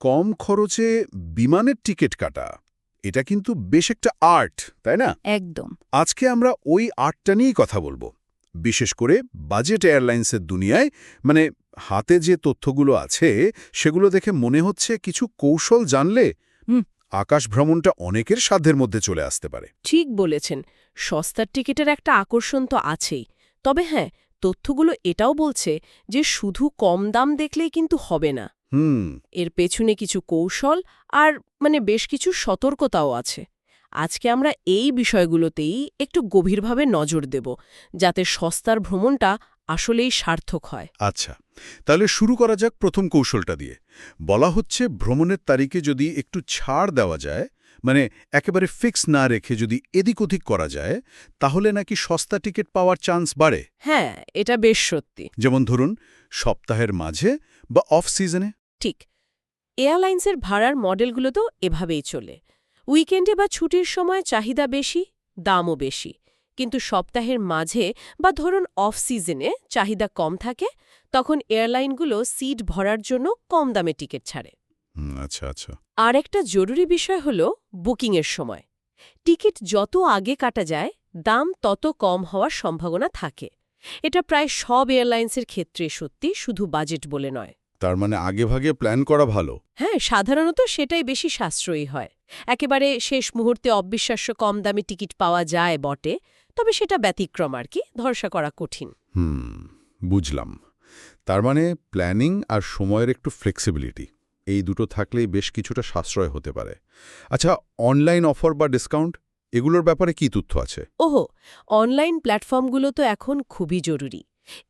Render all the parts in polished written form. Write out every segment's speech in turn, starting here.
কম খরচে বিমানের টিকিট কাটা এটা কিন্তু বেশ একটা আর্ট, তাই না? একদম। আজকে আমরা ওই আর্টটা নিয়েই কথা বলবো, বিশেষ করে বাজেট এয়ারলাইন্সের দুনিয়ায়। মানে হাতে যে তথ্যগুলো আছে সেগুলো দেখে মনে হচ্ছে কিছু কৌশল জানলে হুম। আকাশ ভ্রমণটা অনেকের সাধ্যের মধ্যে চলে আসতে পারে। ঠিক বলেছেন, সস্তার টিকিটের একটা আকর্ষণ তো আছেই। তবে হ্যাঁ, তথ্যগুলো এটাও বলছে যে শুধু কম দাম দেখলেই কিন্তু হবে না। এর পেছনে কিছু কৌশল আর বেশ কিছু সতর্কতাও আছে। আজকে আমরা এই বিষয়গুলোতেই একটু গভীরভাবে নজর দেব, যাতে সস্তার ভ্রমণটা আসলেই সার্থক হয়। আচ্ছা, তাহলে শুরু করা যাক প্রথম কৌশলটা দিয়ে। বলা হচ্ছে ভ্রমণের তারিখে যদি একটু ছাড় দেওয়া যায়, মানে একেবারে ফিক্স না রেখে যদি এদিক ওদিক করা যায়, তাহলে নাকি সস্তা টিকিট পাওয়ার চান্স বাড়ে। হ্যাঁ, এটা বেশ সত্যি। যেমন ধরুন সপ্তাহের মাঝে বা অফ সিজনে। ঠিক, এয়ারলাইন্সের ভাড়ার মডেলগুলো তো এভাবেই চলে। উইকেন্ডে বা ছুটির সময় চাহিদা বেশি, দামও বেশি। কিন্তু সপ্তাহের মাঝে বা ধরুন অফ সিজনে চাহিদা কম থাকে, তখন এয়ারলাইনগুলো সিট ভরার জন্য কম দামে টিকিট ছাড়ে। আচ্ছা আচ্ছা। আর একটা জরুরি বিষয় হল বুকিংয়ের সময়। টিকিট যত আগে কাটা যায়, দাম তত কম হওয়ার সম্ভাবনা থাকে। এটা প্রায় সব এয়ারলাইন্সের ক্ষেত্রে সত্যি, শুধু বাজেট বলে নয়। তার মানে আগেভাগে প্ল্যান করা ভালো। হ্যাঁ, সাধারণত সেটাই বেশি সাশ্রয়ী হয়। একেবারে শেষ মুহূর্তে অবিশ্বাস্য কম দামে টিকিট পাওয়া যায় বটে, তবে সেটা ব্যতিক্রম আর কি, ভরসা করা কঠিন। বুঝলাম। তার মানে প্ল্যানিং আর সময়ের একটু ফ্লেক্সিবিলিটি, এই দুটো থাকলেই বেশ কিছুটা সাশ্রয় হতে পারে। আচ্ছা, অনলাইন অফার বা ডিসকাউন্ট এগুলোর ব্যাপারে কি তথ্য আছে? ওহো, অনলাইন প্ল্যাটফর্মগুলো তো এখন খুবই জরুরি।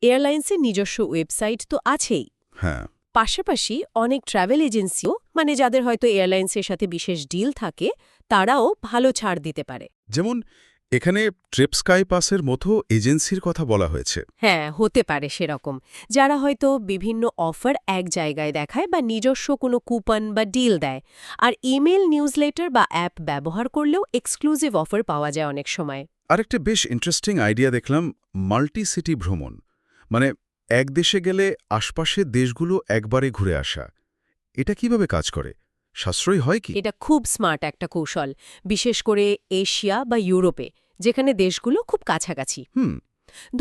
এয়ারলাইন্সের নিজস্ব ওয়েবসাইট তো আছেই। হ্যাঁ। পাশাপাশি অনেক ট্রাভেল এজেন্সিও, যাদের হয়তো এয়ারলাইন্সের সাথে বিশেষ ডিল থাকে, তারাও ভালো ছাড় দিতে পারে। যেমন এখানে ট্রিপ স্কাই পাসের মতো এজেন্সির কথা বলা হয়েছে। হ্যাঁ, হতে পারে সেরকম, যারা হয়তো বিভিন্ন অফার এক জায়গায় দেখায় বা নিজস্ব কোনো কুপন বা ডিল দেয়। আর ইমেল, নিউজলেটার বা অ্যাপ ব্যবহার করলেও এক্সক্লুসিভ অফার পাওয়া যায় অনেক সময়। আরেকটা বেশ ইন্টারেস্টিং আইডিয়া দেখলাম, মাল্টি সিটি ভ্রমণ। মানে এক দেশে গেলে আশপাশের দেশগুলো একবারে ঘুরে আসা। এটা কিভাবে কাজ করে? সাশ্রয়ী হয় কি? এটা খুব স্মার্ট একটা কৌশল, বিশেষ করে এশিয়া বা ইউরোপে, যেখানে দেশগুলো খুব কাছাকাছি।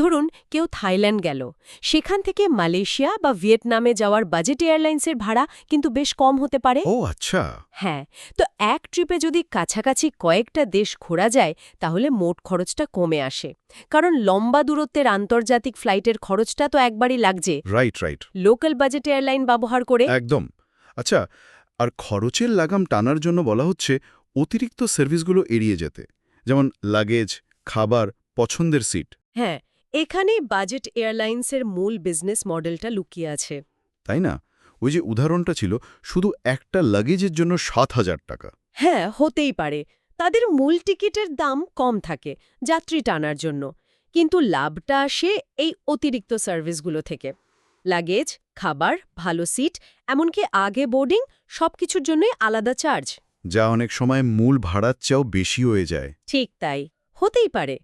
ধরুন কেউ থাইল্যান্ড গেল, সেখান থেকে মালয়েশিয়া বা ভিয়েতনামে যাওয়ার বাজেট এয়ারলাইন্সের ভাড়া কিন্তু বেশ কম হতে পারে। ও আচ্ছা। হ্যাঁ, তো এক ট্রিপে যদি কাছাকাছি কয়েকটা দেশ ঘোরা যায়, তাহলে মোট খরচটা কমে আসে। কারণ লম্বা দূরত্বের আন্তর্জাতিক ফ্লাইটের খরচটা তো একবারই লাগছে, রাইট। লোকাল বাজেট এয়ারলাইন ব্যবহার করে। একদম। আচ্ছা, আর খরচের লাগাম টানার জন্য বলা হচ্ছে অতিরিক্ত সার্ভিসগুলো এড়িয়ে যেতে, যেমন লাগেজ, খাবার, পছন্দের সিট। হ্যাঁ, এখানেই বাজেট এয়ারলাইন্সের মূল বিজনেস মডেলটা লুকিয়ে আছে। তাই না? ওই যে উদাহরণটা ছিল, শুধু একটা লাগেজের জন্য ৭,০০০ টাকা। হ্যাঁ, হতেই পারে। তাদের মূল টিকিটের দাম কম থাকে যাত্রী টানার জন্য, কিন্তু লাভটা আসে এই অতিরিক্ত সার্ভিসগুলো থেকে। লাগেজ, খাবার, ভালো সিট, এমনকি আগে বোর্ডিং, সবকিছুর জন্যই আলাদা চার্জ। যা অনেক সময় মূল ভাড়ার চেয়েও বেশি হয়ে যায়। ঠিক তাই, হতেই পারে।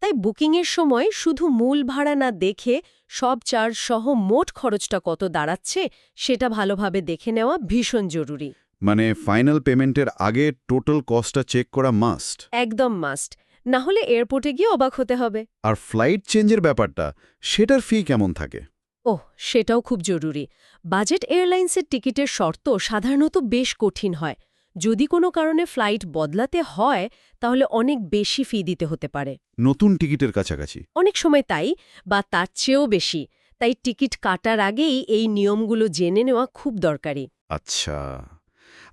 তাই বুকিংয়ের সময় শুধু মূল ভাড়া না দেখে সব চার্জ সহ মোট খরচটা কত দাঁড়াচ্ছে সেটা ভালোভাবে দেখে নেওয়া ভীষণ জরুরি। মানে ফাইনাল পেমেন্টের আগে টোটাল কস্টটা চেক করা মাস্ট। একদম মাস্ট, না হলে এয়ারপোর্টে গিয়ে অবাক হতে হবে। আর ফ্লাইট চেঞ্জের ব্যাপারটা, সেটার ফি কেমন থাকে? ওহ, সেটাও খুব জরুরি। বাজেট এয়ারলাইন্সের টিকিটের শর্ত সাধারণত বেশ কঠিন হয়। যদি কোনো কারণে ফ্লাইট বদলাতে হয়, তাহলে অনেক বেশি ফি দিতে হতে পারে। নতুন টিকিটের কাছাকাছি? অনেক সময় তাই, বা তার চেয়েও বেশি। তাই টিকিট কাটার আগেই এই নিয়মগুলো জেনে নেওয়া খুব দরকারি। আচ্ছা।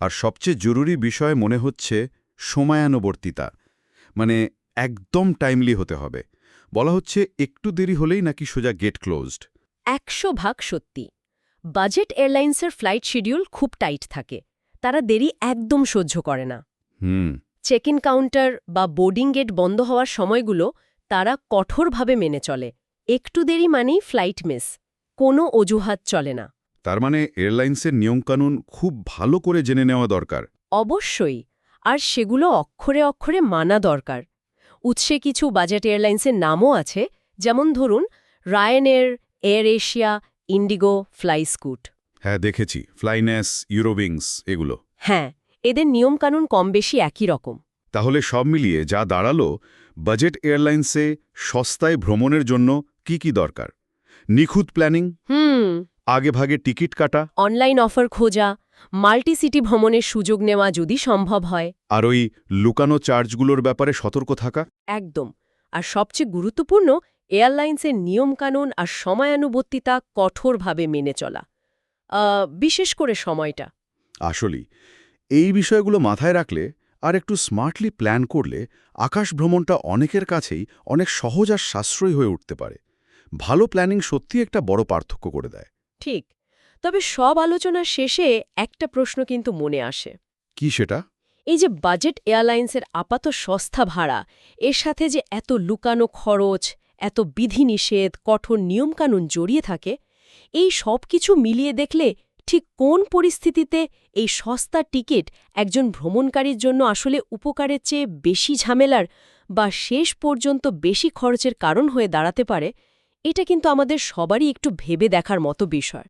আর সবচেয়ে জরুরি বিষয় মনে হচ্ছে সময়ানুবর্তিতা। মানে একদম টাইমলি হতে হবে। বলা হচ্ছে একটু দেরি হলেই নাকি সোজা গেট ক্লোজড। ১০০% সত্যি। বাজেট এয়ারলাইন্সের ফ্লাইট শিডিউল খুব টাইট থাকে। তারা দেরি একদম সহ্য করে না। চেক ইন কাউন্টার বা বোর্ডিং গেট বন্ধ হওয়ার সময়গুলো তারা কঠোরভাবে মেনে চলে। একটু দেরি মানেই ফ্লাইট মিস, কোনো অজুহাত চলে না। তার মানে এয়ারলাইন্সের নিয়মকানুন খুব ভালো করে জেনে নেওয়া দরকার। অবশ্যই, আর সেগুলো অক্ষরে অক্ষরে মানা দরকার। উৎসে কিছু বাজেট এয়ারলাইন্সের নামও আছে, যেমন ধরুন Ryanair, Air Asia, IndiGo, fly Scoot. হ্যাঁ, দেখেছি ফ্লাইনেস, ইউরোবিংস এগুলো। হ্যাঁ, এদের নিয়মকানুন কম বেশি একই রকম। তাহলে সব মিলিয়ে যা দাঁড়ালো, বাজেট এয়ারলাইন্সে সস্তায় ভ্রমণের জন্য কি কি দরকার? নিখুঁত প্ল্যানিং, আগেভাগে টিকিট কাটা, অনলাইন অফার খোঁজা, মাল্টি সিটি ভ্রমণের সুযোগ নেওয়া যদি সম্ভব হয়। আর ওই লুকানো চার্জগুলোর ব্যাপারে সতর্ক থাকা। একদম। আর সবচেয়ে গুরুত্বপূর্ণ, এয়ারলাইন্সের নিয়মকানুন আর সময়ানুবর্তিতা কঠোরভাবে মেনে চলা। বিশেষ করে সময়টা। আসলেই এই বিষয়গুলো মাথায় রাখলে আর একটু স্মার্টলি প্ল্যান করলে আকাশ ভ্রমণটা অনেকের কাছেই অনেক সহজ আর সাশ্রয়ী হয়ে উঠতে পারে। ভালো প্ল্যানিং সত্যি একটা বড় পার্থক্য করে দেয়। ঠিক। তবে সব আলোচনার শেষে একটা প্রশ্ন কিন্তু মনে আসে। কি সেটা? এই যে বাজেট এয়ারলাইন্সের আপাত সস্তা ভাড়া, এর সাথে যে এত লুকানো খরচ, এত বিধিনিষেধ, কঠোর নিয়মকানুন জড়িয়ে থাকে, এই সব কিছু মিলিয়ে দেখলে ঠিক কোন পরিস্থিতিতে এই সস্তা টিকিট একজন ভ্রমণকারীর জন্য আসলে উপকারের চেয়ে বেশি ঝামেলার বা শেষ পর্যন্ত বেশি খরচের কারণ হয়ে দাঁড়াতে পারে, এটা কিন্তু আমাদের সবারই একটু ভেবে দেখার মতো বিষয়।